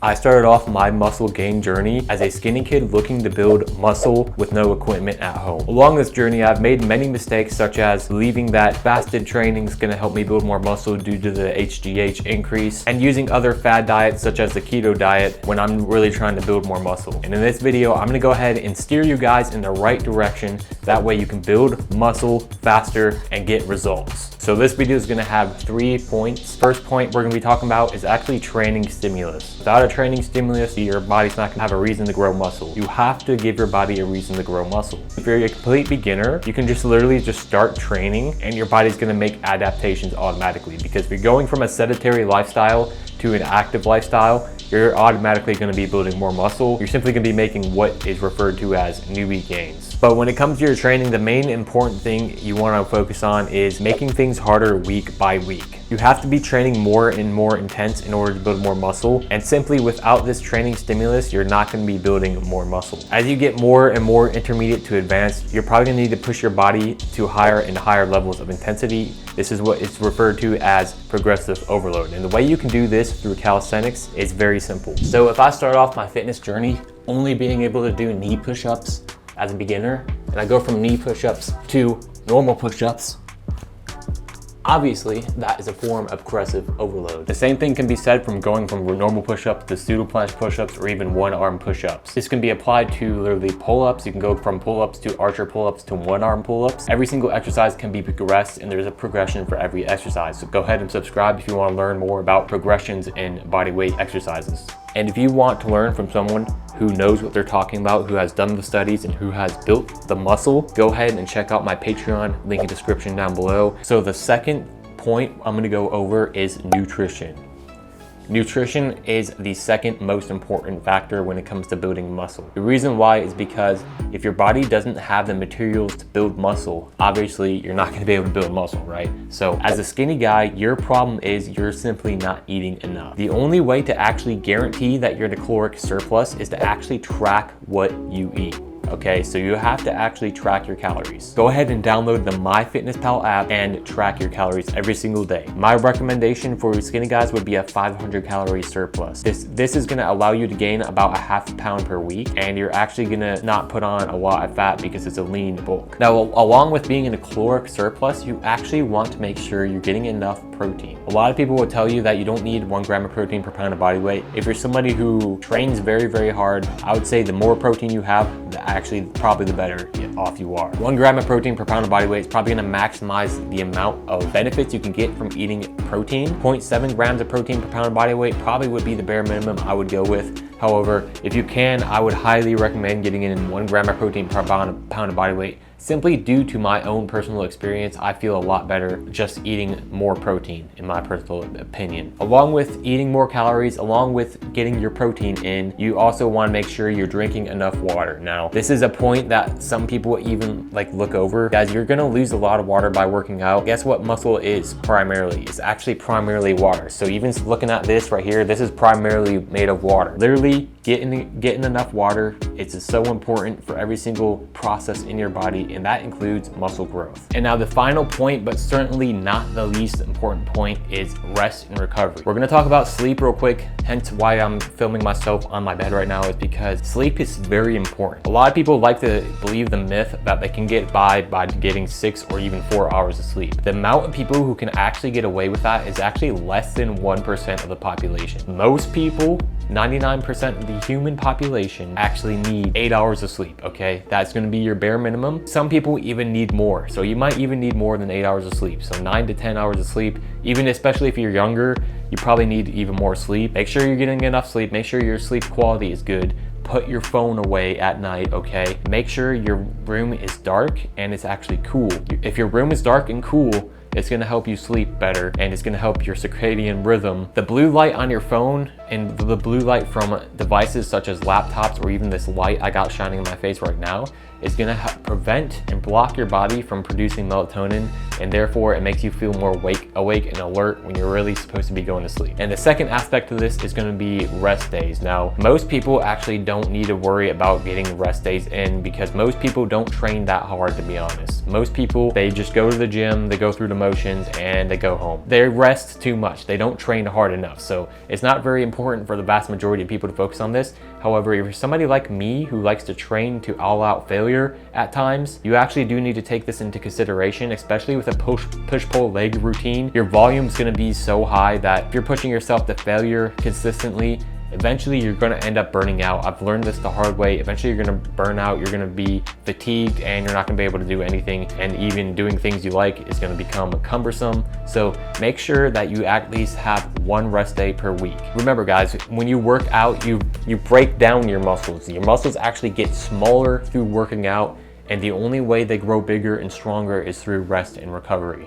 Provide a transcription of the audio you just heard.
I started off my muscle gain journey as a skinny kid looking to build muscle with no equipment at home. Along this journey, I've made many mistakes, such as believing that fasted training is going to help me build more muscle due to the HGH increase, and using other fad diets such as the keto diet when I'm really trying to build more muscle. And in this video, I'm going to go ahead and steer you guys in the right direction. That way you can build muscle faster and get results. So this video is going to have 3 points. First point we're going to be talking about is actually training stimulus. Without a training stimulus, your body's not going to have a reason to grow muscle. You have to give your body a reason to grow muscle. If you're a complete beginner, you can just literally just start training and your body's going to make adaptations automatically, because if you're going from a sedentary lifestyle to an active lifestyle, you're automatically going to be building more muscle. You're simply going to be making what is referred to as newbie gains. But when it comes to your training, the main important thing you want to focus on is making things harder week by week. You have to be training more and more intense in order to build more muscle, and simply without this training stimulus, you're not going to be building more muscle. As you get more and more intermediate to advanced, you're probably going to need to push your body to higher and higher levels of intensity. This is what is referred to as progressive overload. And the way you can do this through calisthenics is very simple. So if I start off my fitness journey only being able to do knee push-ups as a beginner, and I go from knee push-ups to normal push-ups, obviously that is a form of progressive overload. The same thing can be said from going from normal push-ups to pseudo-planche push-ups or even one-arm push-ups. This can be applied to literally pull-ups. You can go from pull-ups to archer pull-ups to one-arm pull-ups. Every single exercise can be progressed, and there's a progression for every exercise. So go ahead and subscribe if you want to learn more about progressions in body weight exercises. And if you want to learn from someone who knows what they're talking about, who has done the studies and who has built the muscle, go ahead and check out my Patreon, link in the description down below. So the second point I'm gonna go over is nutrition. Nutrition is the second most important factor when it comes to building muscle. The reason why is because if your body doesn't have the materials to build muscle, obviously you're not gonna be able to build muscle, right? So as a skinny guy, your problem is you're simply not eating enough. The only way to actually guarantee that you're in a caloric surplus is to actually track what you eat. Okay, so you have to actually track your calories. Go ahead and download the MyFitnessPal app and track your calories every single day. My recommendation for skinny guys would be a 500 calorie surplus. This is gonna allow you to gain about a half pound per week, and you're actually gonna not put on a lot of fat because it's a lean bulk. Now, along with being in a caloric surplus, you actually want to make sure you're getting enough protein. A lot of people will tell you that you don't need 1 gram of protein per pound of body weight. If you're somebody who trains very, very hard, I would say the more protein you have, actually probably the better off you are. 1 gram of protein per pound of body weight is probably going to maximize the amount of benefits you can get from eating protein. 0.7 grams of protein per pound of body weight probably would be the bare minimum I would go with. However, if you can, I would highly recommend getting in 1 gram of protein per pound of body weight. Simply due to my own personal experience, I feel a lot better just eating more protein, in my personal opinion. Along with eating more calories, along with getting your protein in, you also want to make sure you're drinking enough water. Now, this is a point that some people even look over. Guys, you're gonna lose a lot of water by working out. Guess what muscle is primarily? It's actually primarily water. So even looking at this right here, this is primarily made of water. Literally, getting enough water, it's so important for every single process in your body, and that includes muscle growth. And now the final point, but certainly not the least important point, is rest and recovery. We're gonna talk about sleep real quick, hence why I'm filming myself on my bed right now, is because sleep is very important. A lot of people like to believe the myth that they can get by getting 6 or even 4 hours of sleep. The amount of people who can actually get away with that is actually less than 1% of the population. Most people, 99% of the human population, actually need 8 hours of sleep, okay? That's gonna be your bare minimum. Some people even need more. So you might even need more than 8 hours of sleep. So 9 to 10 hours of sleep, even especially if you're younger, you probably need even more sleep. Make sure you're getting enough sleep. Make sure your sleep quality is good. Put your phone away at night, okay? Make sure your room is dark and it's actually cool. If your room is dark and cool, it's gonna help you sleep better, and it's gonna help your circadian rhythm. The blue light on your phone and the blue light from devices such as laptops or even this light I got shining in my face right now is gonna prevent and block your body from producing melatonin, and therefore it makes you feel more awake and alert when you're really supposed to be going to sleep. And the second aspect of this is gonna be rest days. Now, most people actually don't need to worry about getting rest days in because most people don't train that hard, to be honest. Most people, they just go to the gym, they go through the motions and they go home. They rest too much. They don't train hard enough. So it's not very important for the vast majority of people to focus on this. However, if you're somebody like me who likes to train to all-out failure at times, you actually do need to take this into consideration, especially with a push-pull leg routine. Your volume is going to be so high that if you're pushing yourself to failure consistently, eventually you're going to end up burning out. I've learned this the hard way. Eventually you're going to burn out, you're going to be fatigued, and you're not going to be able to do anything, and even doing things you like is going to become cumbersome. So make sure that you at least have one rest day per week. Remember guys, when you work out, you break down your muscles. Your muscles actually get smaller through working out, and the only way they grow bigger and stronger is through rest and recovery.